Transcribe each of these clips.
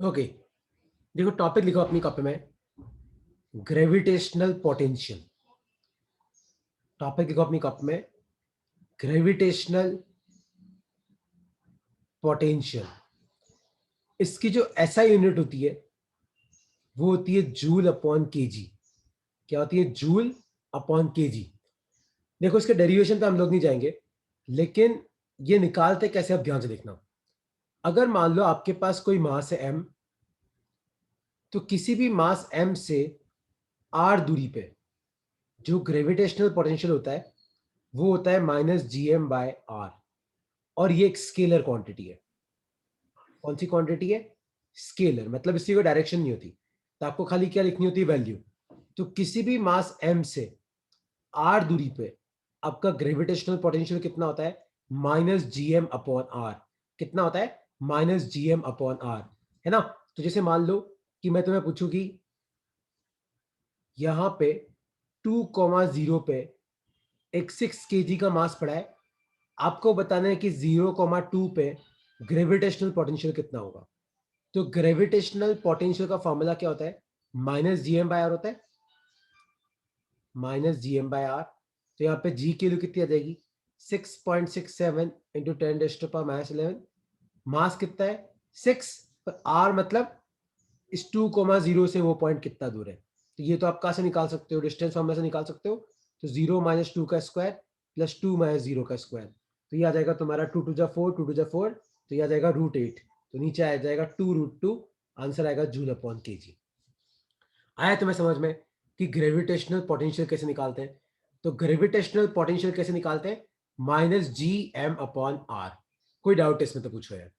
Okay, देखो topic लिखो अपनी कॉपी में, ग्रेविटेशनल पोटेंशियल। टॉपिक लिखो अपनी कॉपी में, ग्रेविटेशनल पोटेंशियल। इसकी जो एसआई यूनिट होती है वो होती है जूल अपॉन केजी। क्या होती है? Joule upon KG. देखो इसके डेरिवेशन पे हम लोग नहीं जाएंगे, लेकिन ये निकालते कैसे आप ध्यान से देखना। अगर मान लो आपके पास कोई मास है m, तो किसी भी मास m से r दूरी पे जो ग्रेविटेशनल पोटेंशियल होता है वो होता है -gm/r। और ये एक स्केलर क्वांटिटी है। कौन सी क्वांटिटी है? स्केलर, मतलब इसकी कोई डायरेक्शन नहीं होती, तो आपको खाली क्या लिखनी होती है? वैल्यू। तो किसी भी मास m से r दूरी पे आपका ग्रेविटेशनल पोटेंशियल कितना होता है? -gm/r। कितना होता है? -gm/r, है ना? तो जैसे मान लो कि मैं तुम्हें पूछूं कि यहां पे 2,0 पे एक 6 kg का मास पड़ा है, आपको बताना है कि 0,2 पे ग्रेविटेशनल पोटेंशियल कितना होगा। तो ग्रेविटेशनल पोटेंशियल का फॉर्मूला क्या होता है? -gm/r होता है। -gm/r। तो यहाँ पे g की वैल्यू कितनी आ जाएगी? 6.67 इंटू 10⁻11। मास कितना है? 6। पर r मतलब इस 2,0 से वो पॉइंट कितना दूर है। तो ये तो आप कहाँ से निकाल सकते हो? डिस्टेंस फॉर्मूला से निकाल सकते हो। तो 0 - 2 का स्क्वायर प्लस 2 - 0 का स्क्वायर, तो ये आ जाएगा तुम्हारा 2 2 जा 4, 2 2 जा 4, तो ये आ जाएगा √8। तो नीचे आ जाएगा 2√2। आंसर आएगा जूल अपॉन केजी। आया तुम्हें समझ में कि ग्रेविटेशनल पोटेंशियल कैसे निकालते हैं? तो ग्रेविटेशनल पोटेंशियल कैसे निकालते हैं? -gm/r। कोई डाउट इसमें तो पूछो यार।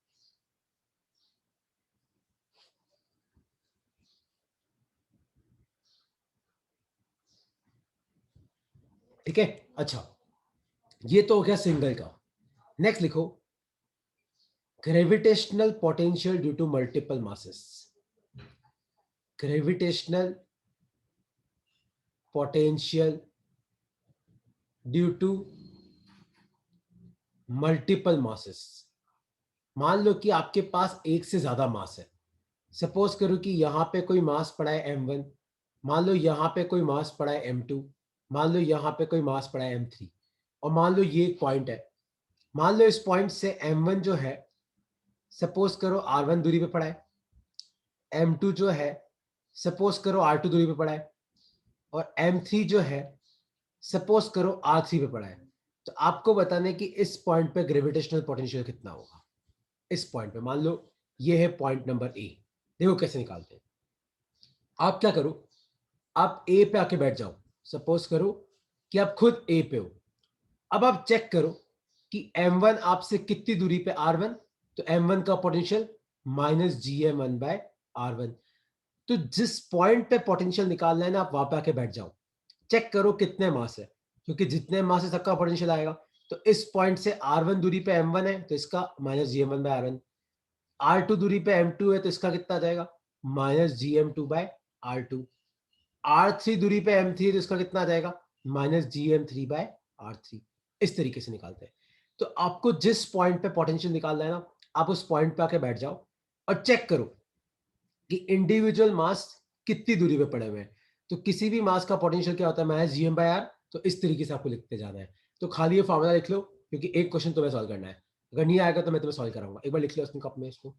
ठीक है, अच्छा, ये तो हो गया सिंगल का। नेक्स्ट लिखो, gravitational potential due to multiple masses. Gravitational potential due to multiple masses. मान लो कि आपके पास एक से ज्यादा मास है। सपोज करो कि यहां पे कोई मास पड़ा है m1, मान लो यहां पे कोई मास पड़ा है m2, मान लो यहां पे कोई मास पड़ा है m3, और मान लो ये एक पॉइंट है। मान लो इस पॉइंट से m1 जो है, सपोज करो r1 दूरी पे पड़ा है, m2 जो है सपोज करो r2 दूरी पे पड़ा है, और m3 जो है सपोज करो r3 पे पड़ा है। तो आपको बताना है कि इस पॉइंट पे ग्रेविटेशनल पोटेंशियल कितना होगा। इस पॉइंट पे मान लो ये है पॉइंट नंबर ए। देखो कैसे निकालते हैं। आप क्या करो, आप ए पे आके बैठ जाओ। सपोज करो कि आप खुद ए पे हो। अब आप चेक करो कि m1 आपसे कितनी दूरी पे r1। तो m1 का पोटेंशियल -gm1/r1। तो जिस पॉइंट पे पोटेंशियल निकालना है ना, आप वहां पे आके बैठ जाओ। चेक करो कितने मास है, क्योंकि जितने मास है सबका पोटेंशियल आएगा। तो इस पॉइंट से r1 दूरी पे m1 है, तो इसका -gm1/r1। r2 दूरी पे m2 है, तो इसका कितना आ जाएगा? -gm2/r2। r3 दूरी पे m3 है, तो इसका कितना आ जाएगा? -gm3/r3। इस तरीके से निकालते हैं। तो आपको जिस पॉइंट पे पोटेंशियल निकालना है ना, आप उस पॉइंट पे आके बैठ जाओ और चेक करो कि इंडिविजुअल मास कितनी दूरी पे पड़े हुए हैं। तो किसी भी मास का पोटेंशियल क्या होता है? -gm/r। तो इस तरीके से आपको लिखते जाना है। तो खाली ये फॉर्मूला लिख लो, क्योंकि एक क्वेश्चन तुम्हें सॉल्व करना है। अगर नहीं आएगा तो मैं तुम्हें सॉल्व कराऊंगा। एक बार लिख लो उसमें कप में इसको।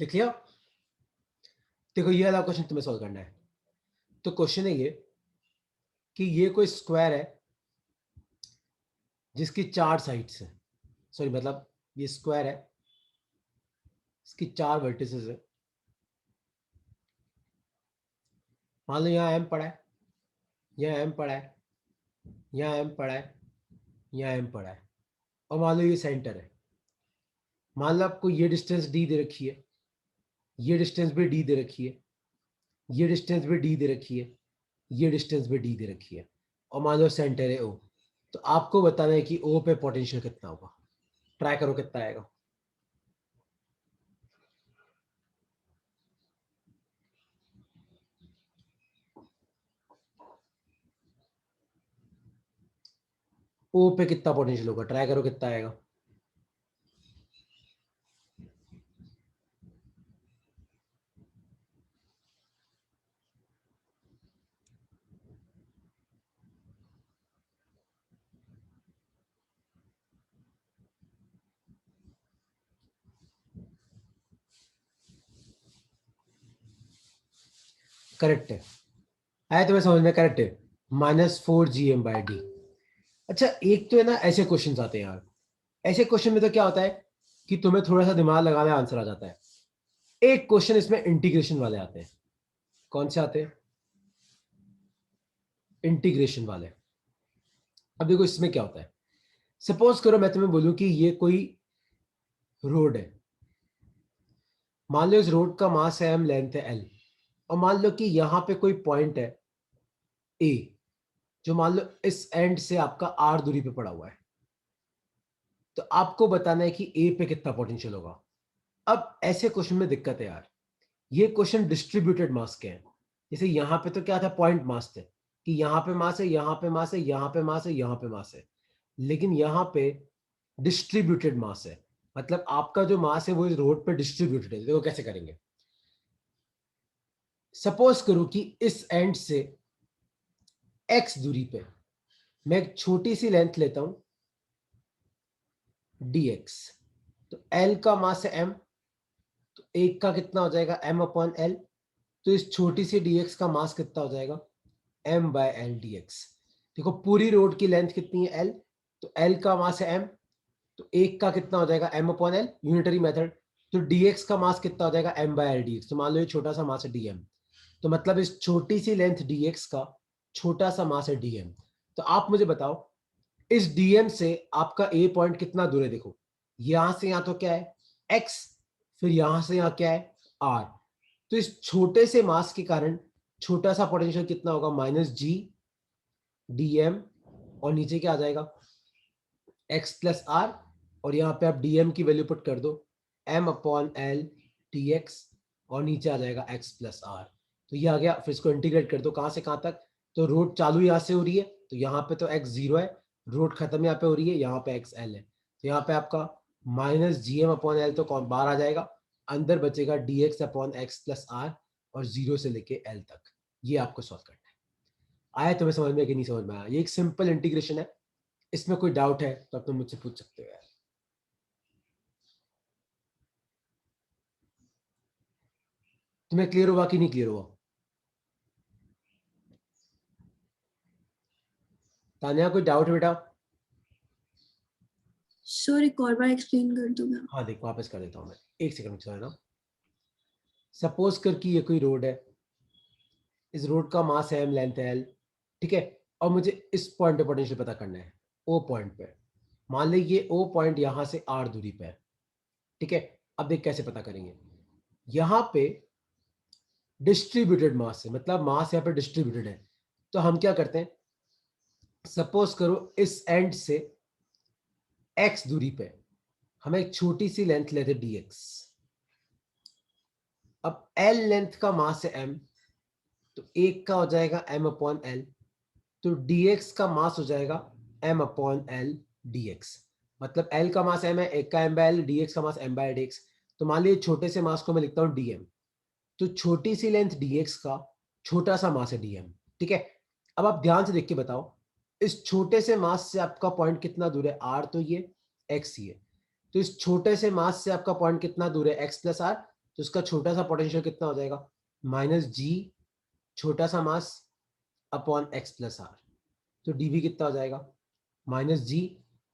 लिख लिया? देखो ये वाला क्वेश्चन तुम्हें सॉल्व करना है। तो क्वेश्चन है ये कि ये कोई स्क्वायर है जिसकी 4 साइड्स है। सॉरी, मतलब ये स्क्वायर है, इसकी 4 वर्टिसेस है। मान लो यहाँ एम पड़ा है, यहाँ एम पड़ा है, यहाँ एम पड़ा है, यहाँ एम पड़ा है, और मान लो ये सेंटर है। मान लो आपको ये डिस्टेंस डी दे रखी है, ये डिस्टेंस भी डी दे रखी है, ये डिस्टेंस भी डी दे रखी है, ये डिस्टेंस भी डी दे रखी है, और मान लो सेंटर है ओ। तो आपको बताना है कि ओ पे पोटेंशियल कितना होगा। ट्राई करो कितना आएगा। ओ पे कितना पोटेंशियल होगा, ट्राई करो कितना आएगा। करेक्ट है, आया तुम्हें समझ में? करेक्ट है, -4 GM/d। अच्छा, एक तो है ना ऐसे क्वेश्चंस आते हैं यार, ऐसे क्वेश्चन में तो क्या होता है कि तुम्हें थोड़ा सा दिमाग लगाना आंसर आ जाता है। एक क्वेश्चन इसमें इंटीग्रेशन वाले आते हैं। कौन से आते हैं? इंटीग्रेशन वाले। अब देखो इसमें क्या होता है, सपोज करो मैं तुम्हें बोलूं कि ये कोई रोड है, मान लो इस रोड का मास है m, लेंथ है l, और मान लो कि यहां पे कोई पॉइंट है a, जो मान लो इस एंड से आपका r दूरी पे पड़ा हुआ है। तो आपको बताना है कि a पे कितना पोटेंशियल होगा। अब ऐसे क्वेश्चन में दिक्कत है यार, ये क्वेश्चन डिस्ट्रीब्यूटेड मास के हैं। जैसे यहां पे तो क्या था, पॉइंट मास थे कि यहां पे मास है, यहां पे मास है, यहां पे मास है, यहां पे मास है। लेकिन यहां पे डिस्ट्रीब्यूटेड मास है, मतलब आपका जो मास है वो इस रोड पे डिस्ट्रीब्यूटेड है। देखो कैसे करेंगे। सपोज करो कि इस एंड से x दूरी पे मैं एक छोटी सी लेंथ लेता हूं dx। तो l का मास है m, तो एक का कितना हो जाएगा m/l। तो इस छोटी सी dx का मास कितना हो जाएगा m/l dx। देखो पूरी रोड की लेंथ कितनी है l, तो l का मास है m, तो एक का कितना हो जाएगा m/l, यूनिटरी मेथड। तो dx का मास कितना हो जाएगा m/l dx। तो मान लो ये छोटा सा मास है dm, तो मतलब इस छोटी सी लेंथ dx का छोटा सा मास है dm। तो आप मुझे बताओ इस dm से आपका a पॉइंट कितना दूर है। देखो यहां से यहां तो क्या है x, फिर यहां से यहां क्या है r। तो इस छोटे से मास के कारण छोटा सा पोटेंशियल कितना होगा -g/dm, और नीचे क्या आ जाएगा x + r, और यहां पे आप dm की वैल्यू पुट कर दो m/l dx, और नीचे आ जाएगा x + r। तो ये आ गया। फिर इसको इंटीग्रेट कर दो कहां से कहां तक। तो रोड चालू यहां से हो रही है, तो यहाँ पे तो x 0 है, रोड खत्म यहाँ पे हो रही है, यहाँ पे x l है। तो यहाँ पे आपका -gm/l तो कौन बाहर आ जाएगा, अंदर बचेगा dx/x + r, और 0 से लेके l तक। ये आपको सॉल्व करना है। आया तुम्हें समझ में कि नहीं समझ में आया? ये एक सिंपल इंटीग्रेशन है। इसमें कोई डाउट है तो आप तुम मुझसे पूछ सकते हो यार। तुम्हें क्लियर हुआ कि नहीं क्लियर हुआ? तानिया कोई डाउट है बेटा? सर एक और बार एक्सप्लेन कर दो मैं। हाँ देख वापस कर देता हूँ मैं, एक सेकंड में ना। सपोज कर कि ये कोई रोड है, इस रोड का मास है m, लेंथ है l, ठीक है, और मुझे इस पॉइंट पे पोटेंशियल पता करना है o पॉइंट पे। मान ली ये o पॉइंट यहां से r दूरी पे है, ठीक है। अब देख कैसे पता करेंगे। यहां पे डिस्ट्रीब्यूटेड मास है, मतलब मास यहाँ पे डिस्ट्रीब्यूटेड है। तो हम क्या करते हैं, सपोज करो इस एंड से x दूरी पे हम एक छोटी सी लेंथ लेते dx। अब l लेंथ का मास है m, तो एक का हो जाएगा m/l, तो dx का मास हो जाएगा m/l dx। मतलब l का मास m है, एक का m/l, dx का मास m/dx। तो मान लीजिए छोटे से मास को मैं लिखता हूं dm, तो छोटी सी लेंथ dx का छोटा सा मास है dm, ठीक है। अब आप ध्यान से देख के बताओ इस छोटे से मास से आपका पॉइंट कितना दूर है r, तो ये x ही है। तो इस छोटे से मास से आपका पॉइंट कितना दूर है x + r, तो इसका छोटा सा पोटेंशियल कितना हो जाएगा -g छोटा सा मास अपॉन x + r। तो dv कितना हो जाएगा -g,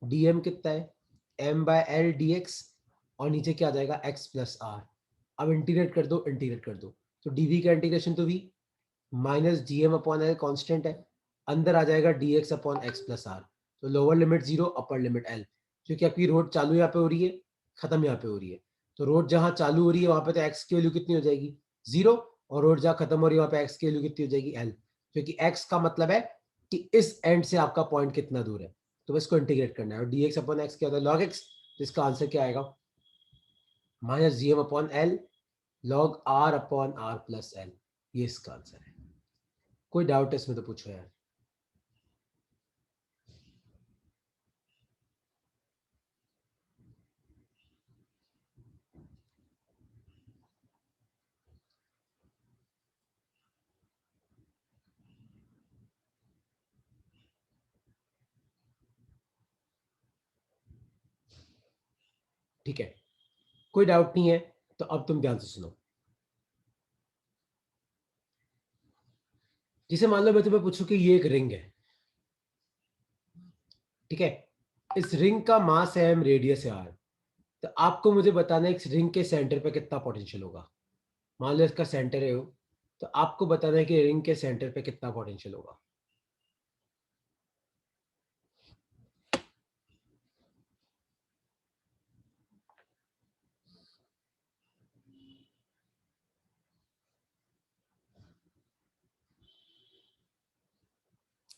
dm कितना है m/l dx, और नीचे क्या आ जाएगा x + r। अब इंटीग्रेट कर दो, इंटीग्रेट कर दो, तो dv का इंटीग्रेशन तो v -gm/l कांस्टेंट है, अंदर आ जाएगा dx/x + r। तो lower limit 0, upper limit l, क्योंकि आपकी रोड चालू यहाँ पे हो रही है, खत्म यहाँ पे हो रही है। तो रोड जहां चालू हो रही है वहां पे तो एक्स की वैल्यू कितनी हो जाएगी 0, और रोड जहां खत्म हो रही है वहां पे एक्स की वैल्यू कितनी हो जाएगी एल, क्योंकि एक्स का मतलब है कि इस एंड से आपका पॉइंट कितना दूर है, तो इसको इंटीग्रेट करना है। और dx अपॉन एक्स क्या होता है log x, जिसका आंसर क्या आएगा minus G M upon L log R upon R plus L, ये इसका आंसर है। कोई डाउट है इसमें तो पूछो यार। ठीक है, कोई डाउट नहीं है तो अब तुम ध्यान से सुनो। जिसे मान लो मैं तुम्हें पूछूं कि ये एक रिंग है, ठीक है, इस रिंग का मास है एम, रेडियस है आर, तो आपको मुझे बताना है इस रिंग के सेंटर पे कितना पोटेंशियल होगा। मान लो इसका सेंटर है वो, तो आपको बताना है कि रिंग के सेंटर पे कितना पोटेंशियल होगा।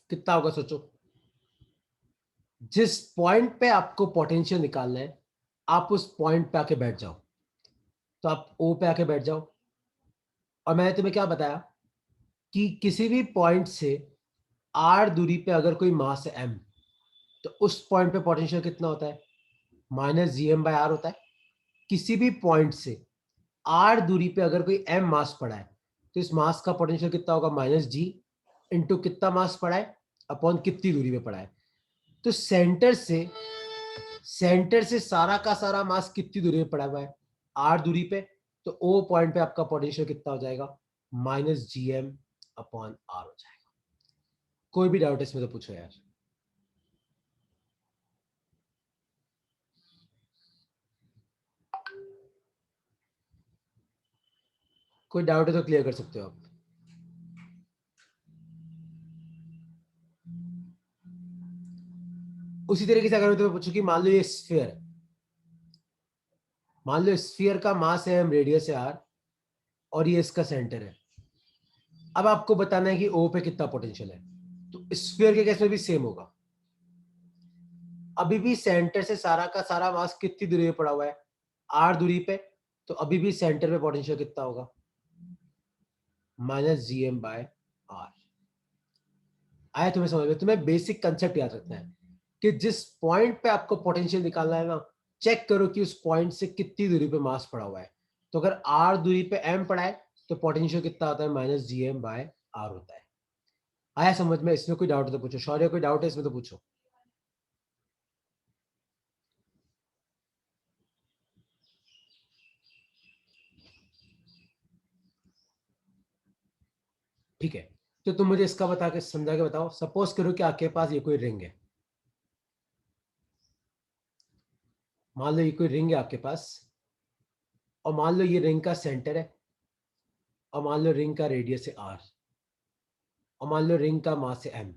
कितना होगा सोचो। जिस पॉइंट पे आपको पोटेंशियल निकालना है आप उस पॉइंट पे आके बैठ जाओ, तो आप ओ पे आके बैठ जाओ, और मैंने तुम्हें क्या बताया कि किसी भी पॉइंट से आर दूरी पे अगर कोई मास है एम, तो उस पॉइंट पे पोटेंशियल कितना होता है minus G M by R होता है। किसी भी पॉइंट से आर दूरी पे अगर कोई एम मास पड़ा है, तो इस मास का पोटेंशियल कितना होगा माइनस जी इंटू कितना मास पड़ा है अपॉन कितनी दूरी पे पड़ा है। तो सेंटर से सारा का सारा मास कितनी दूरी पे पड़ा हुआ है आर दूरी पे, तो ओ पॉइंट पे आपका पोटेंशियल कितना हो जाएगा minus G M upon R हो जाएगा। कोई भी डाउट इसमें तो पूछो यार। कोई डाउट है तो क्लियर कर सकते हो आप। उसी तरीके से अगर मैं तुम्हें पूछूं कि मान लो ये स्फीयर है, मान लो स्फीयर का मास है एम, रेडियस है आर, और ये इसका सेंटर है। अब आपको बताना है कि ओ पे कितना पोटेंशियल है, तो स्फीयर के केस में भी सेम होगा। अभी भी सेंटर से सारा का सारा मास कितनी दूरी पे पड़ा हुआ है आर दूरी पे, तो अभी भी सेंटर पे पोटेंशियल कितना होगा minus G M by R. आया तुम्हें समझ में? तुम्हें बेसिक कंसेप्ट याद रखना है कि जिस पॉइंट पे आपको पोटेंशियल निकालना है ना, चेक करो कि उस पॉइंट से कितनी दूरी पे मास पड़ा हुआ है। तो अगर आर दूरी पे एम पड़ा है तो पोटेंशियल कितना होता है minus G M by R होता है। आया समझ में? इसमें कोई डाउट है तो पूछो। शौर्य कोई डाउट है इसमें तो पूछो। ठीक है, तो तुम मुझे इसका बता के समझा के बताओ। सपोज करो कि आपके पास ये कोई रिंग है, मान लो ये कोई रिंग है आपके पास, और मान लो ये रिंग का सेंटर है, और मान लो रिंग का रेडियस है आर, और मान लो रिंग का मास है एम,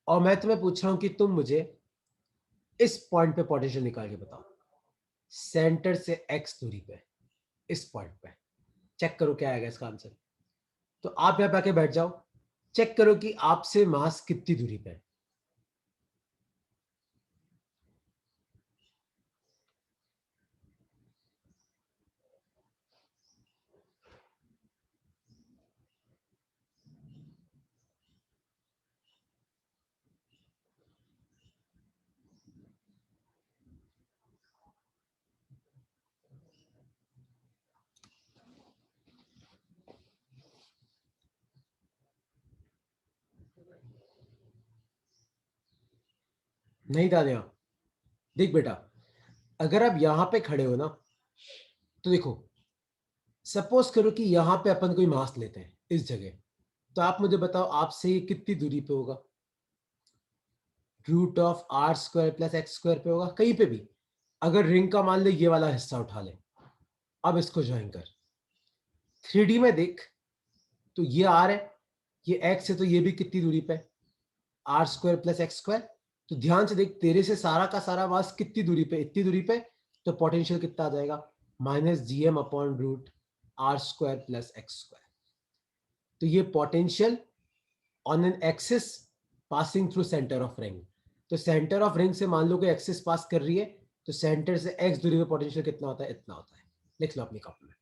और मैं तुम्हें पूछ रहा हूं कि तुम मुझे इस पॉइंट पे पोटेंशियल निकाल के बताओ, सेंटर से एक्स दूरी पे, इस पॉइंट पे। चेक करो क्या आएगा इसका आंसर। तो आप यहां पे आके बैठ जाओ, चेक करो कि आपसे मास कितनी दूरी पे है। नहीं दानिया, देख बेटा, अगर आप यहां पे खड़े हो ना, तो देखो, सपोज करो कि यहां पे अपन कोई मास लेते हैं इस जगह, तो आप मुझे बताओ आपसे ये कितनी दूरी पे होगा। Root of R square plus X square पे होगा, कहीं पे भी। अगर रिंग का मान ले ये वाला हिस्सा उठा ले, अब इसको ज्वाइन कर, 3D में देख, तो ये आर है, ये एक्स है, तो ये भी कितनी दूरी पे, R square plus X square. तो ध्यान से देख, तेरे से सारा का सारा मास कितनी दूरी पे, इतनी दूरी पे, तो पोटेंशियल कितना आ जाएगा minus G M upon root R square plus X square. तो ये potential on an axis passing through centre of ring. तो सेंटर ऑफ रिंग से मान लो कोई एक्सिस पास कर रही है, तो सेंटर से एक्स दूरी पे पोटेंशियल कितना होता है? इतना होता है। लिख लो अपनी कॉपी में।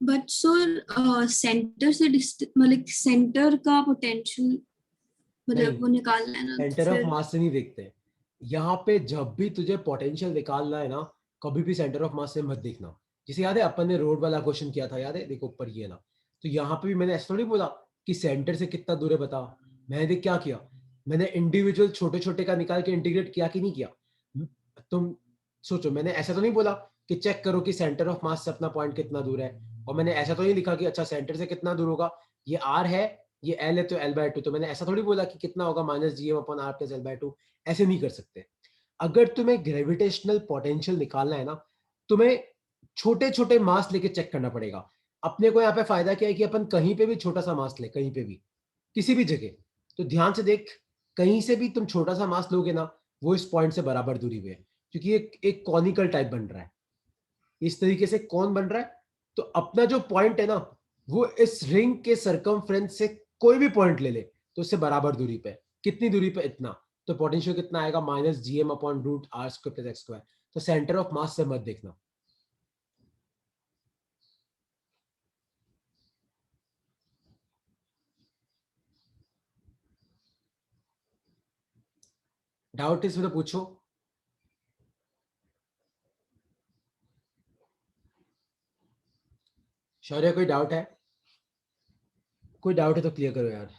बट सर सेंटर से मतलब सेंटर का पोटेंशियल नहीं, मतलब वो निकालना है ना, तो सेंटर ऑफ फिर मास से नहीं देखते। यहाँ पे जब भी तुझे पोटेंशियल निकालना है ना, कभी भी सेंटर ऑफ मास से मत देखना। जैसे याद है अपन ने रोड वाला क्वेश्चन किया था, याद है? देखो ऊपर ये ना, तो यहाँ पे भी मैंने ऐसा थोड़ी बोला कि सेंटर से कितना दूर है बता। मैंने देख क्या किया, मैंने इंडिविजुअल छोटे छोटे का निकाल के इंटीग्रेट किया कि नहीं किया? तुम सोचो, मैंने ऐसा तो नहीं बोला कि चेक करो कि सेंटर ऑफ मास से अपना पॉइंट कितना दूर है, और मैंने ऐसा तो नहीं लिखा कि अच्छा सेंटर से कितना दूर होगा, ये आर है, ये एल है, तो एल बाय टू। तो मैंने ऐसा थोड़ी बोला कि कितना होगा minus G M upon R plus L by two. ऐसे नहीं कर सकते। अगर तुम्हें ग्रेविटेशनल पोटेंशियल निकालना है ना, तुम्हें छोटे छोटे मास लेके चेक करना पड़ेगा। अपने को यहाँ पे फायदा क्या है कि अपन कहीं पे भी छोटा सा मास ले, कहीं पे भी किसी भी जगह। तो ध्यान से देख, कहीं से भी तुम छोटा सा मास लोगे ना, वो इस पॉइंट से बराबर दूरी पे है, क्योंकि एक कॉनिकल टाइप बन रहा है। इस तरीके से कौन बन रहा है? तो अपना जो पॉइंट है ना, वो इस रिंग के सरकमफ्रेंस से कोई भी पॉइंट ले ले, तो उससे बराबर दूरी पे। कितनी दूरी पे? इतना। तो पोटेंशियल कितना आएगा? Minus G M upon root R square plus X square. तो सेंटर ऑफ मास से मत देखना। डाउट इसमें तो पूछो। शौर्य कोई डाउट है? कोई डाउट है तो क्लियर करो यार।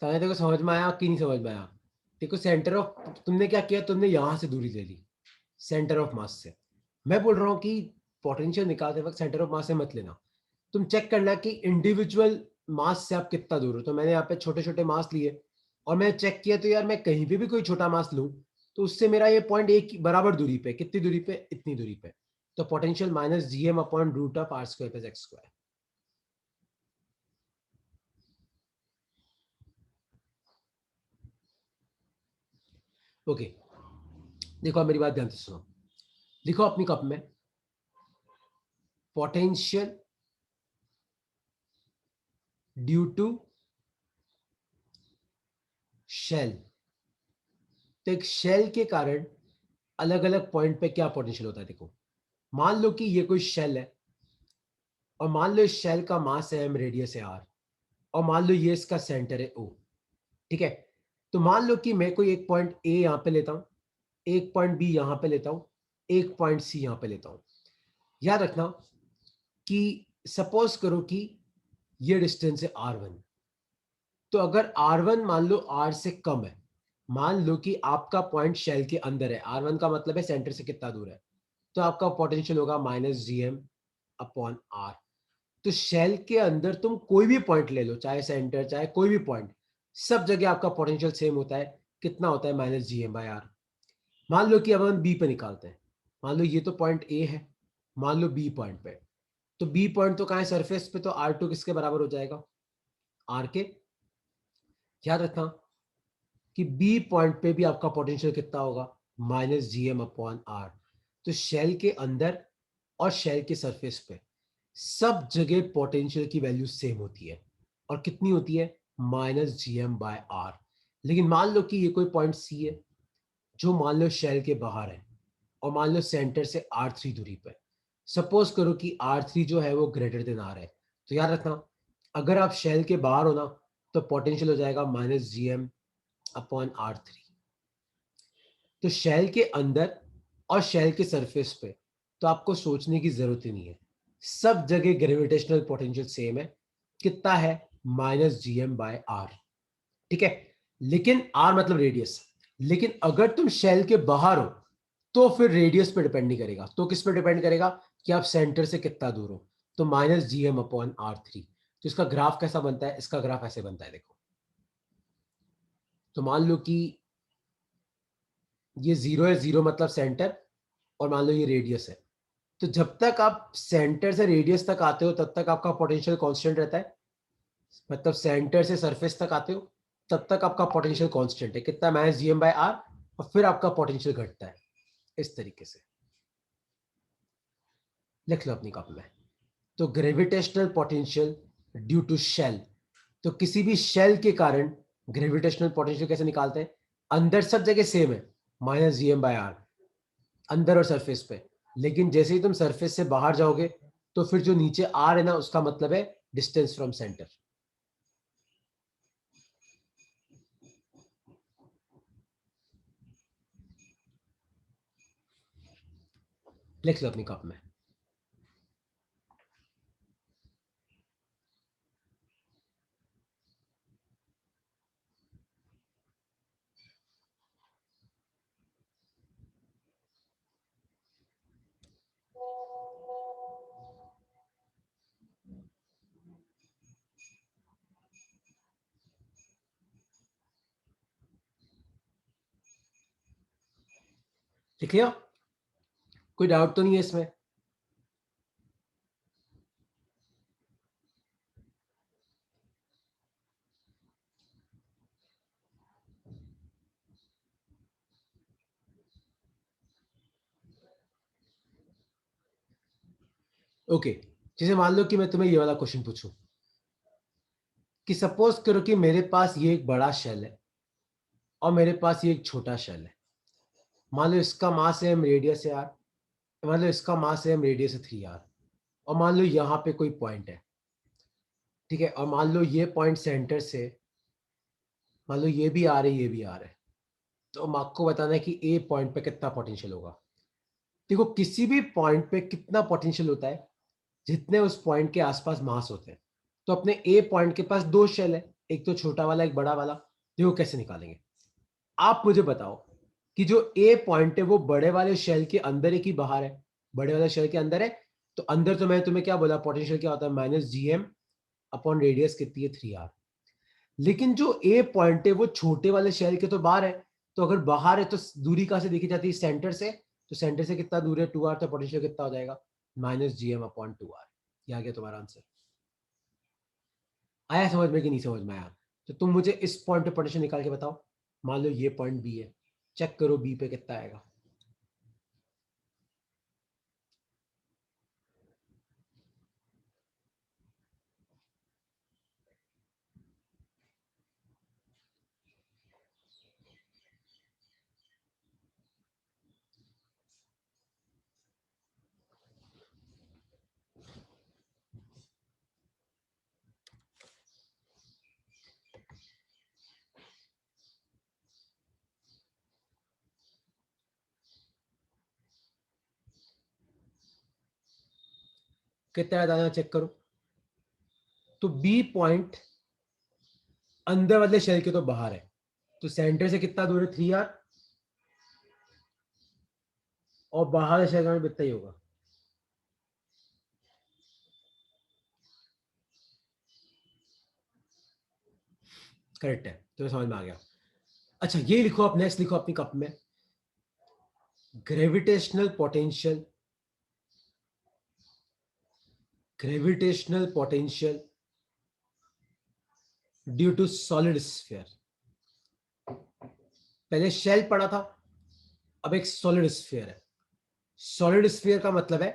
सारे देखो समझ में आया कि नहीं समझ में आया? देखो सेंटर ऑफ, तुमने क्या किया, तुमने यहां से दूरी ले ली सेंटर ऑफ मास से। मैं बोल रहा हूँ कि पोटेंशियल निकालते वक्त सेंटर ऑफ मास से मत लेना। तुम चेक करना कि इंडिविजुअल मास से आप कितना दूर हो। तो मैंने यहाँ पे छोटे छोटे मास लिए, और मैं चेक किया, तो यार मैं कहीं पे भी कोई छोटा मास लूं, तो उससे मेरा ये पॉइंट एक बराबर दूरी पे। कितनी दूरी पे? इतनी दूरी पे। तो potential minus G M upon root of R square plus X square. Okay, देखो आप मेरी बात ध्यान से सुनो। लिखो अपनी कप में, पोटेंशियल ड्यू टू शेल। तो एक शेल के कारण अलग अलग पॉइंट पे क्या पोटेंशियल होता है? देखो, मान लो कि ये कोई शेल है, और मान लो इस शेल का मास है एम, रेडियस है आर, और मान लो ये इसका सेंटर है ओ। ठीक है? तो मान लो कि मैं कोई एक पॉइंट ए यहां पे लेता हूं, एक पॉइंट बी यहां पे लेता हूं, एक पॉइंट सी यहां पे लेता हूं। याद रखना कि सपोज करो कि ये डिस्टेंस है R1। तो अगर R1 मान लो R से कम है, मान लो कि आपका पॉइंट शेल के अंदर है, R1 का मतलब है सेंटर से कितना दूर है, तो आपका पोटेंशियल होगा minus G M upon R. तो शेल के अंदर तुम कोई भी पॉइंट ले लो, चाहे सेंटर चाहे कोई भी पॉइंट, सब जगह आपका पोटेंशियल सेम होता है। कितना होता है? Minus G M by R. मान लो कि अब हम बी पे निकालते हैं। मान लो ये तो पॉइंट ए है, मान लो बी पॉइंट पे। तो बी पॉइंट तो कहाँ है? सरफेस पे। तो आर टू किसके बराबर हो जाएगा? आर के। याद रखना कि बी पॉइंट पे भी आपका पोटेंशियल कितना होगा? Minus G M upon R. तो शेल के अंदर और शेल के सरफेस पे सब जगह पोटेंशियल की वैल्यू सेम होती है। और कितनी होती है? Minus G M by R. लेकिन मान लो कि ये कोई पॉइंट सी है, जो मान लो शेल के बाहर है, और मान लो सेंटर से R3 दूरी पर। सपोज करो कि R3 जो है वो ग्रेटर देन आर है। तो याद रखना, अगर आप शेल के बाहर हो ना, तो पोटेंशियल हो जाएगा minus G M upon R3। तो शेल के अंदर और शेल के सरफेस पे तो आपको सोचने की जरूरत ही नहीं है, सब जगह ग्रेविटेशनल पोटेंशियल सेम है। कितना है? Minus G M by R. ठीक है? लेकिन आर मतलब रेडियस। लेकिन अगर तुम शेल के बाहर हो, तो फिर रेडियस पे डिपेंड नहीं करेगा। तो किस पे डिपेंड करेगा? कि आप सेंटर से कितना दूर हो। तो minus G M upon R three. तो इसका ग्राफ कैसा बनता है? इसका ग्राफ ऐसे बनता है, देखो। तो मान लो कि ये 0 है, 0 मतलब सेंटर, और मान लो ये रेडियस है। तो जब तक आप सेंटर से रेडियस तक आते हो तब तक आपका पोटेंशियल कांस्टेंट रहता है, मतलब सेंटर से सरफेस तक आते हो तब तक आपका पोटेंशियल कांस्टेंट है कितना, माइनस जीएम बाय आर, और फिर आपका पोटेंशियल घटता है इस तरीके से। लिख लो अपनी कॉपी में। तो gravitational potential due to shell, तो किसी भी शेल के कारण ग्रेविटेशनल पोटेंशियल कैसे निकालते हैं, अंदर सब जगह सेम है, माइनस जीएम बाय आर अंदर और सरफेस पे, लेकिन जैसे ही तुम सरफेस से बाहर जाओगे तो फिर जो नीचे आर है ना, उसका मतलब है डिस्टेंस फ्रॉम सेंटर। लिख लो अपनी कॉपी में। लिख लिया? कोई डाउट तो नहीं है इसमें? ओके, जैसे मान लो कि मैं तुम्हें ये वाला क्वेश्चन पूछूं कि सपोज करो कि मेरे पास ये एक बड़ा शेल है और मेरे पास ये एक छोटा शेल है। मान लो इसका मास है एम, रेडियस है आर, मान लो इसका मास है एम, रेडियस है 3r, और मान लो यहाँ पे कोई पॉइंट है, ठीक है, और मान लो ये पॉइंट सेंटर से, मान लो ये भी आ रहा है, ये भी आ रहा है, तो हम आपको बताना है कि ए पॉइंट पे कितना पोटेंशियल होगा। देखो किसी भी पॉइंट पे कितना पोटेंशियल होता है, जितने उस पॉइंट के आसपास मास होते हैं। तो अपने ए पॉइंट के पास दो शेल है, एक तो छोटा वाला एक बड़ा वाला, देखो कैसे निकालेंगे। आप मुझे बताओ कि जो ए पॉइंट है वो बड़े वाले शेल के अंदर है कि बाहर है? बड़े वाले शेल के अंदर है। तो अंदर तो मैं तुम्हें क्या बोला, पोटेंशियल क्या होता है, माइनस जीएम अपॉन रेडियस कितनी है, 3r। लेकिन जो ए पॉइंट है वो छोटे वाले शेल के तो बाहर है। तो अगर बाहर है तो दूरी कहां से देखी जाती है, सेंटर से। तो सेंटर से कितना दूर है, 2r, तो पोटेंशियल कितना हो जाएगा, माइनस जीएम अपॉन 2r। ये आ गया तुम्हारा आंसर। आया समझ में कि नहीं समझ में आया? तो तुम मुझे इस पॉइंट पे पोटेंशियल निकाल के बताओ। मान लो ये पॉइंट बी है, चेक करो बी पे कितना आएगा। कितना आया चेक करो। तो बी पॉइंट अंदर वाले शेल के तो बाहर है, तो सेंटर से कितना दूर है, 3r, और बाहर वाले शेल का कितना ही होगा। करेक्ट है, तो समझ में आ गया। अच्छा ये लिखो, आप नेक्स्ट लिखो अपनी कप में, gravitational potential, gravitational potential due to solid sphere. पहले शेल पड़ा था, अब एक सॉलिड स्फीयर है। सॉलिड स्फीयर का मतलब है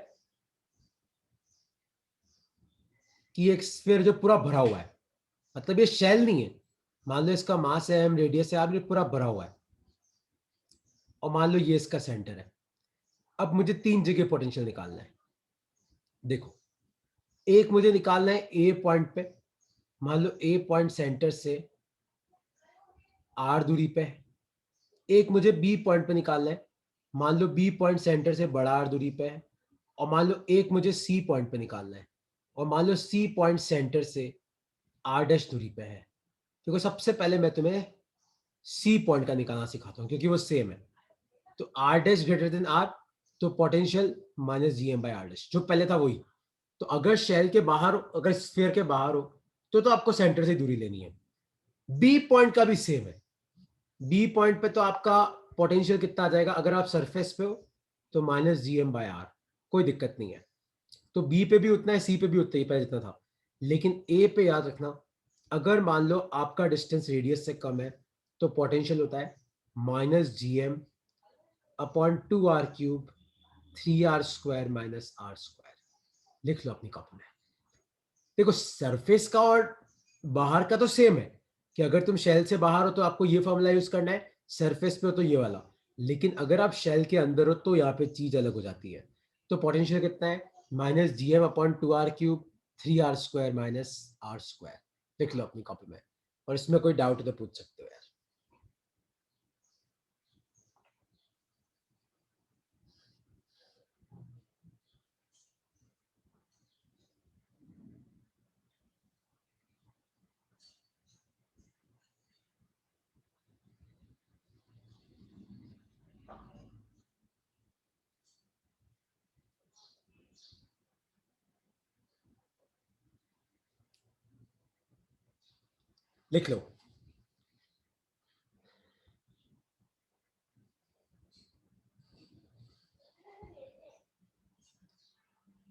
कि एक स्फीयर जो पूरा भरा हुआ है, मतलब ये शेल नहीं है। मान लो इसका मास है एम, रेडियस है आर, ये पूरा भरा हुआ है, और मान लो ये इसका सेंटर है। अब मुझे तीन जगह पोटेंशियल निकालना है। देखो, एक मुझे निकालना है ए पॉइंट पे, मान लो ए पॉइंट सेंटर से आर दूरी पे है। एक मुझे बी पॉइंट पे निकालना है, मान लो बी पॉइंट सेंटर से बड़ा आर दूरी पे है। और मान लो एक मुझे सी पॉइंट पे निकालना है, और मान लो सी पॉइंट सेंटर से आर डैश दूरी पे है। देखो सबसे पहले मैं तुम्हें सी पॉइंट का निकालना सिखाता हूँ क्योंकि वो सेम है। तो r dash greater than r, तो potential minus G M by r dash, जो पहले था वही। तो अगर शेल के बाहर हो, अगर स्फीयर के बाहर हो, तो आपको सेंटर से दूरी लेनी है। बी पॉइंट का भी सेम है। बी पॉइंट पे तो आपका पोटेंशियल कितना आ जाएगा, अगर आप सरफेस पे हो तो -gm/r, कोई दिक्कत नहीं है। तो बी पे भी उतना है, सी पे भी उतना ही पहले जितना था, लेकिन ए पे याद रखना, अगर मान लो आपका डिस्टेंस रेडियस से कम है तो पोटेंशियल होता है -gm/2r³ 3r² -r²। लिख लो अपनी कॉपी में। देखो सरफेस का और बाहर का तो सेम है कि अगर तुम शेल से बाहर हो तो आपको ये फॉर्मूला यूज करना है, सरफेस पे हो तो ये वाला, लेकिन अगर आप शेल के अंदर हो तो यहाँ पे चीज अलग हो जाती है। तो पोटेंशियल कितना है, -gm/2r³ 3r² -r²। लिख लो अपनी कॉपी में, और इसमें कोई डाउट तो पूछ सकते हो यार। लिख लो।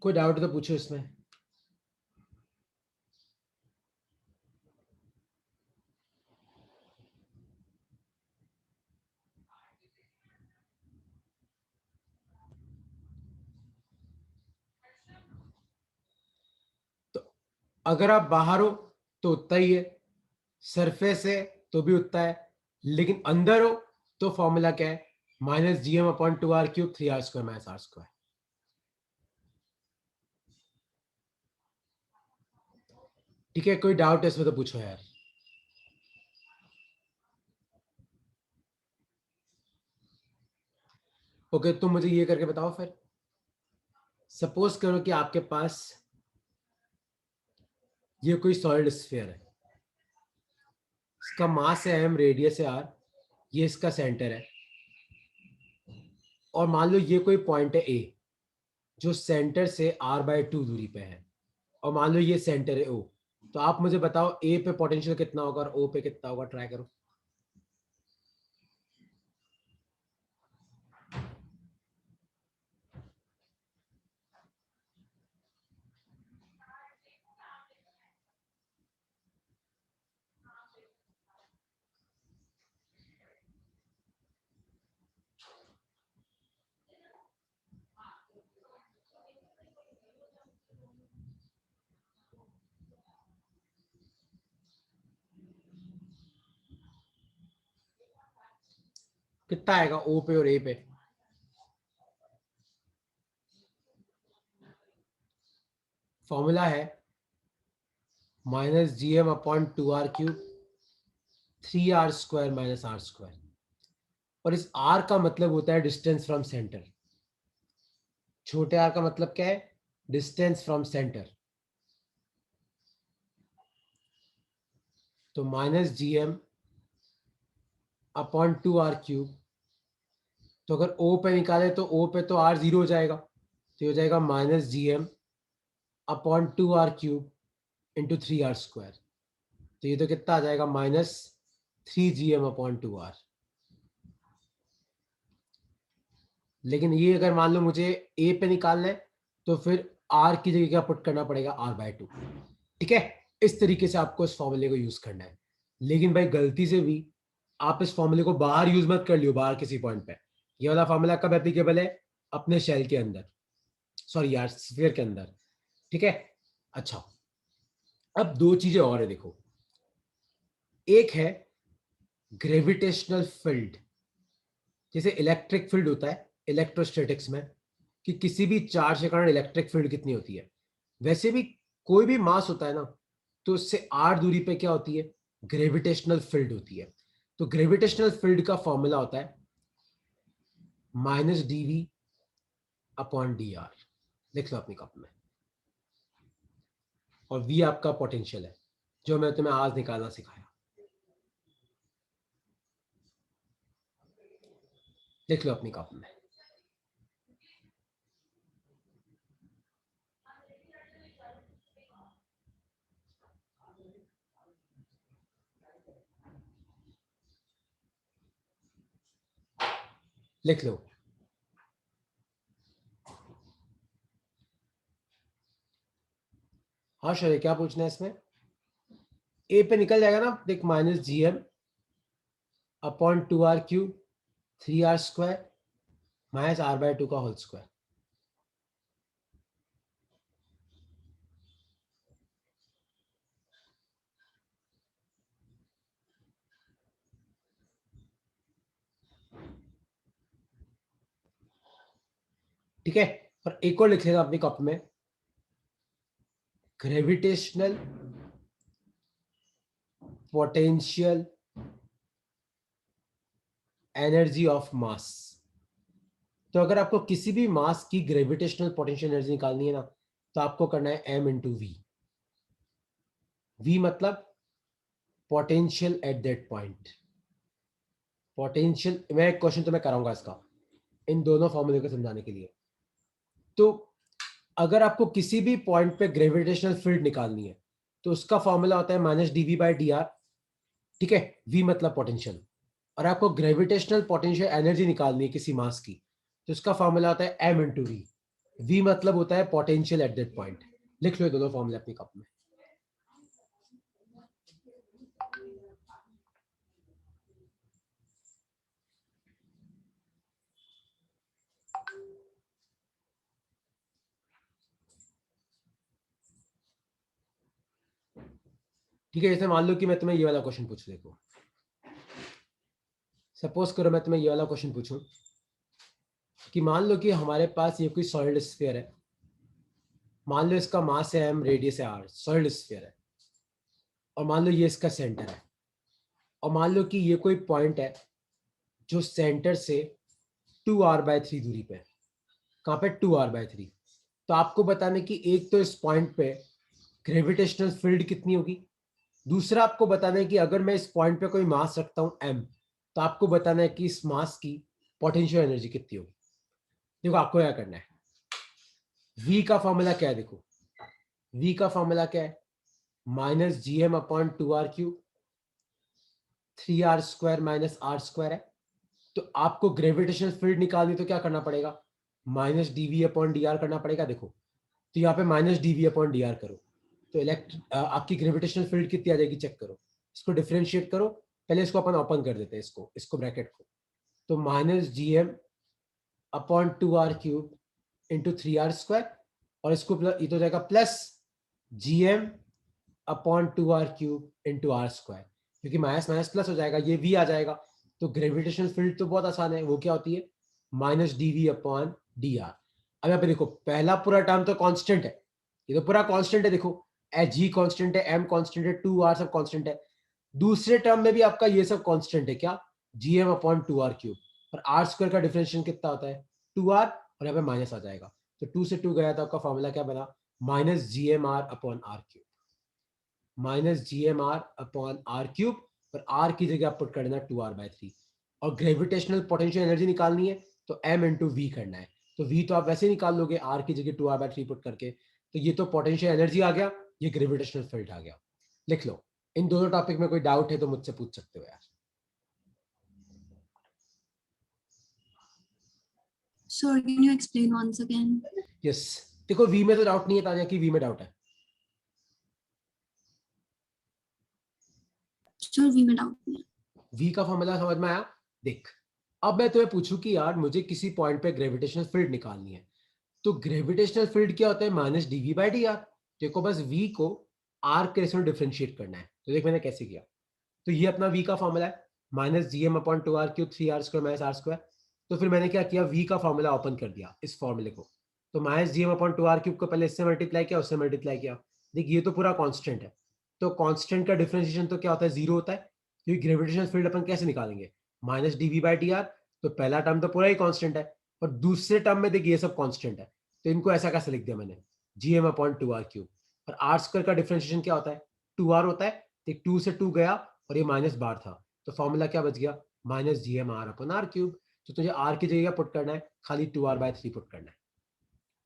कोई डाउट तो पूछो इसमें। तो अगर आप बाहर हो तो उतना ही है, सरफेस है तो भी उतना है, लेकिन अंदर हो तो फॉर्मूला क्या है, -gm/2r³ 3r² -r²। ठीक है, कोई डाउट है इसमें तो पूछो यार। ओके, तुम मुझे ये करके बताओ फिर। सपोज करो कि आपके पास ये कोई सॉलिड स्फीयर है, इसका मास है m, रेडियस है r, ये इसका सेंटर है, और मान लो ये कोई पॉइंट है a जो सेंटर से r/2 दूरी पे है, और मान लो ये सेंटर है o। तो आप मुझे बताओ a पे पोटेंशियल कितना होगा और o पे कितना होगा, ट्राई करो। कितना आएगा o पे और a पे? फॉर्मूला है -gm/2r³ 3r² -r², और इस r का मतलब होता है डिस्टेंस फ्रॉम सेंटर। छोटे r का मतलब क्या है, डिस्टेंस फ्रॉम सेंटर। तो -gm/2r³, तो अगर o पे निकाले तो o पे तो r 0 हो जाएगा, तो ये हो जाएगा -gm/2r³ इंटू 3r²। तो ये तो कितना आ जाएगा, -3gm/2r। लेकिन ये अगर मान लो मुझे a पे निकालना है तो फिर r की जगह क्या पुट करना पड़ेगा, r/2। ठीक है, इस तरीके से आपको इस फॉर्मूले को यूज करना है। लेकिन भाई गलती से भी आप इस फॉर्मूले को बाहर यूज मत कर लियो, बाहर किसी पॉइंट पे। ये वाला फॉर्मूला कब एप्लीकेबल है, अपने शेल के अंदर, सॉरी यार स्फीयर के अंदर। ठीक है, अच्छा अब दो चीजें और है देखो। एक है ग्रेविटेशनल फील्ड, जैसे इलेक्ट्रिक फील्ड होता है इलेक्ट्रोस्टैटिक्स में, कि किसी भी चार्ज के कारण इलेक्ट्रिक फील्ड कितनी होती है, वैसे भी कोई भी मास होता है ना, तो उससे r दूरी पे क्या होती है, ग्रेविटेशनल फील्ड होती है। तो ग्रेविटेशनल फील्ड का फॉर्मूला होता है -dv/dr। लिख लो अपनी कॉपी में। और v आपका पोटेंशियल है जो मैं तुम्हें आज निकालना सिखाया। लिख लो अपनी कॉपी में। लिख लो। हाँ शौर्य, क्या पूछना है इसमें? ए पे निकल जाएगा ना, देख, minus G M upon 2r³ 3r² minus r/2 का होल स्क्वायर। ठीक है, और एक और लिख लेगा अपनी कॉपी में, gravitational potential energy of mass. तो अगर आपको किसी भी मास की ग्रेविटेशनल पोटेंशियल एनर्जी निकालनी है ना, तो आपको करना है m इंटू वी। वी मतलब potential at that point. Potential, मैं एक क्वेश्चन तो मैं कराऊंगा इसका, इन दोनों फॉर्मूले को समझाने के लिए। तो अगर आपको किसी भी पॉइंट पे ग्रेविटेशनल फील्ड निकालनी है, तो उसका फॉर्मूला होता है minus D V by D R. ठीक है, वी मतलब पोटेंशियल। और आपको ग्रेविटेशनल पोटेंशियल एनर्जी निकालनी है किसी मास की, तो उसका फॉर्मूला होता है एम इंटू वी। वी मतलब होता है पोटेंशियल एट दैट पॉइंट। लिख लो ये दोनों फॉर्मूले अपनी कॉपी में। ठीक है, जैसे मान लो कि मैं तुम्हें ये वाला क्वेश्चन पूछूं, देखो सपोज करो मैं तुम्हें ये वाला क्वेश्चन पूछूं कि मान लो कि हमारे पास ये कोई सॉलिड स्फीयर है, मान लो इसका मास है m, रेडियस है r, सॉलिड स्फीयर है, और मान लो ये इसका सेंटर है, और मान लो कि ये कोई पॉइंट है जो सेंटर से 2r/3 दूरी पे है। कहाँ पे? 2r/3। तो आपको बताने कि एक तो इस पॉइंट पे ग्रेविटेशनल फील्ड कितनी होगी, दूसरा आपको बताना है कि अगर मैं इस पॉइंट पे कोई मास रखता हूं m, तो आपको बताना है कि इस मास की पोटेंशियल एनर्जी कितनी होगी। देखो आपको क्या करना है, v का फॉर्मूला क्या है, देखो v का फॉर्मूला क्या है, minus G M upon 2r³ 3r² minus r² है। तो आपको ग्रेविटेशनल फील्ड निकालनी तो क्या करना पड़ेगा, minus D V upon D R करना पड़ेगा। देखो तो यहाँ पे minus D V upon D R करो, तो आपकी ग्रेविटेशनल फील्ड कितनी आ जाएगी, चेक करो। इसको डिफरेंशिएट करो, पहले इसको अपन ओपन कर देते हैं, इसको ब्रैकेट को। तो minus G M upon 2r³ into 3r², और इसको ये तो जाएगा plus G M upon 2r³ into r², क्योंकि माइनस माइनस प्लस हो जाएगा, ये v आ जाएगा। तो ग्रेविटेशनल फील्ड तो बहुत आसान है, वो क्या होती है, minus D V upon D R. अब यहाँ पे देखो पहला पूरा टर्म तो कांस्टेंट है, ये तो पूरा कांस्टेंट है, देखो एच जी कांस्टेंट है, एम कांस्टेंट है, 2r सब कांस्टेंट है। दूसरे टर्म में भी आपका ये सब कांस्टेंट है, क्या, जी एम अपॉन 2r³, और r² का डिफरेंशियल कितना होता है 2r, और यहाँ पे माइनस आ जाएगा। तो 2 से 2 गया तो आपका फॉर्मूला क्या बना, minus G M R upon r³, minus G M R upon r³, और r की जगह आप पुट कर देना 2r/3। और ग्रेविटेशनल पोटेंशियल एनर्जी निकालनी है तो m इंटू वी करना है। तो v तो आप वैसे ही निकाल लोगे r की जगह 2r/3 पुट करके। तो ये तो पोटेंशियल एनर्जी आ गया, ये ग्रेविटेशनल फील्ड आ गया। लिख लो। इन दोनों टॉपिक में कोई डाउट है तो मुझसे पूछ सकते हो यार। Sir, can you explain once again? Yes, देखो v में तो डाउट नहीं है तानिया कि v में डाउट है। Sir, V में डाउट नहीं है। v का फॉर्मूला समझ में आया। देख, अब मैं तुम्हें पूछूं कि यार मुझे किसी पॉइंट पे ग्रेविटेशनल फील्ड निकालनी है, तो ग्रेविटेशनल फील्ड क्या होता है, minus D V by D R. देखो बस v को r के रेशो में डिफरेंशिएट करना है। तो देख मैंने कैसे किया, तो ये अपना v का फॉर्मूला है, minus G M upon 2r³ 3r² minus r²। तो फिर मैंने क्या किया, v का फॉर्मूला ओपन कर दिया इस फॉर्मूले को। तो minus G M upon 2r³ को पहले इससे मल्टीप्लाई किया, उससे मल्टीप्लाई किया। देख ये तो पूरा कांस्टेंट है, तो कांस्टेंट का डिफरेंशिएशन तो क्या होता है, जीरो होता है। क्योंकि ग्रेविटेशनल फील्ड अपन कैसे निकालेंगे, minus D V by D R. तो पहला टर्म तो पूरा ही कांस्टेंट है, और दूसरे टर्म में देखिए ये सब कांस्टेंट है। तो इनको ऐसा कैसे लिख दिया मैंने, जी एम अपॉन 2r³, और r² का डिफरेंशिएशन क्या होता है, 2r होता है। देख 2 से 2 गया, और ये माइनस बार था, तो फॉर्मूला क्या बच गया, minus G M are upon r³। तो तुझे r की जगह पुट करना है, खाली 2r/3 पुट करना है।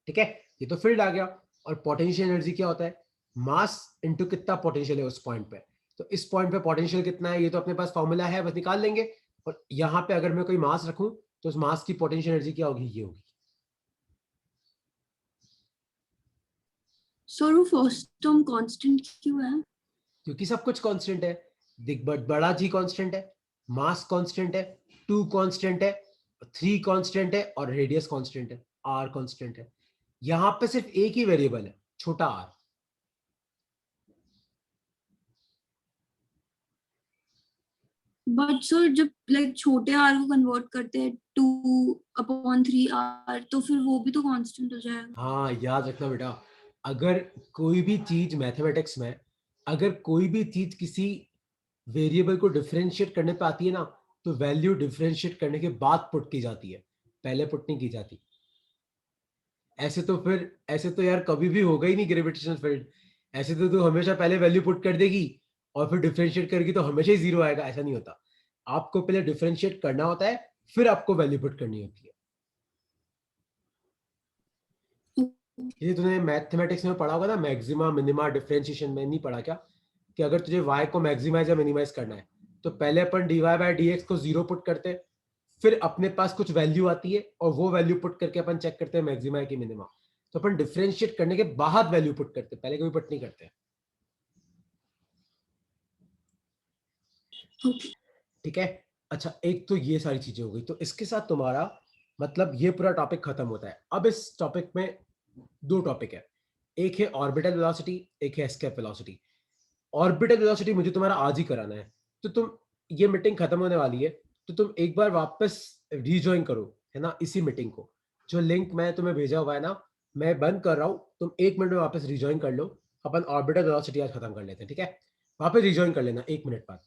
ठीक है, ये तो फील्ड आ गया। और पोटेंशियल एनर्जी क्या होता है, मास इंटू कितना पोटेंशियल है उस पॉइंट पे। तो इस पॉइंट पे पोटेंशियल कितना है, ये तो अपने पास फॉर्मूला है, बस निकाल लेंगे। और यहाँ पे अगर मैं कोई मास रखूं, तो उस मास की पोटेंशियल एनर्जी क्या होगी, ये होगी। सर वो फर्स्ट टर्म कांस्टेंट क्यों है? क्योंकि सब कुछ कांस्टेंट है। देख, बड़ा जी कांस्टेंट है, मास कांस्टेंट है, 2 कांस्टेंट है, 3 कांस्टेंट है और रेडियस कांस्टेंट है, r कांस्टेंट है। यहां पे सिर्फ एक ही वेरिएबल है, छोटा r। बट सर जब लाइक छोटे आर को कन्वर्ट करते हैं 2/3 आर, तो फिर वो भी तो कांस्टेंट हो जाएगा। हाँ, याद रखना बेटा, अगर कोई भी चीज मैथमेटिक्स में, अगर कोई भी चीज किसी वेरिएबल को डिफरेंशिएट करने पे आती है ना, तो वैल्यू डिफरेंशिएट करने के बाद पुट की जाती है, पहले पुट नहीं की जाती। ऐसे तो यार कभी भी होगा ही नहीं ग्रेविटेशनल फील्ड। ऐसे तो तू हमेशा पहले वैल्यू पुट कर देगी और फिर डिफरेंशिएट करेगी तो हमेशा ही जीरो आएगा, ऐसा नहीं होता। आपको पहले डिफरेंशिएट करना होता है, फिर आपको वैल्यू पुट करनी होती है। ये तूने मैथमेटिक्स में पढ़ा होगा ना, मैक्सिमा मिनिमा डिफरेंशिएशन में नहीं पढ़ा क्या, कि अगर तुझे y को मैक्सिमाइज या मिनिमाइज करना है तो पहले अपन dy बाय dx को जीरो पुट करते हैं, फिर अपने पास कुछ वैल्यू आती है और वो वैल्यू पुट करके अपन चेक करते हैं मैक्सिमा है कि मिनिमा। तो अपन डिफरेंशिएट करने के बाद वैल्यू पुट करते हैं, पहले कभी पुट नहीं करते। ओके। ठीक है। अच्छा, एक तो ये सारी चीजें हो गई, तो इसके साथ तुम्हारा मतलब ये पूरा टॉपिक खत्म होता है। अब इस टॉपिक में दो टॉपिक है, एक है ऑर्बिटल वेलोसिटी, एक है एस्केप वेलोसिटी। ऑर्बिटल वेलोसिटी मुझे तुम्हारा आज ही कराना है, तो तुम, ये मीटिंग खत्म होने वाली है, तो तुम एक बार वापस रीजॉइन करो, है ना, इसी मीटिंग को। जो लिंक मैं तुम्हें भेजा हुआ है ना, मैं बंद कर रहा हूँ, तुम 1 मिनट में वापस रिज्वाइन कर लो। अपन ऑर्बिटल वेलोसिटी आज खत्म कर लेते हैं, ठीक है? वापस रिज्वाइन कर लेना 1 मिनट बाद।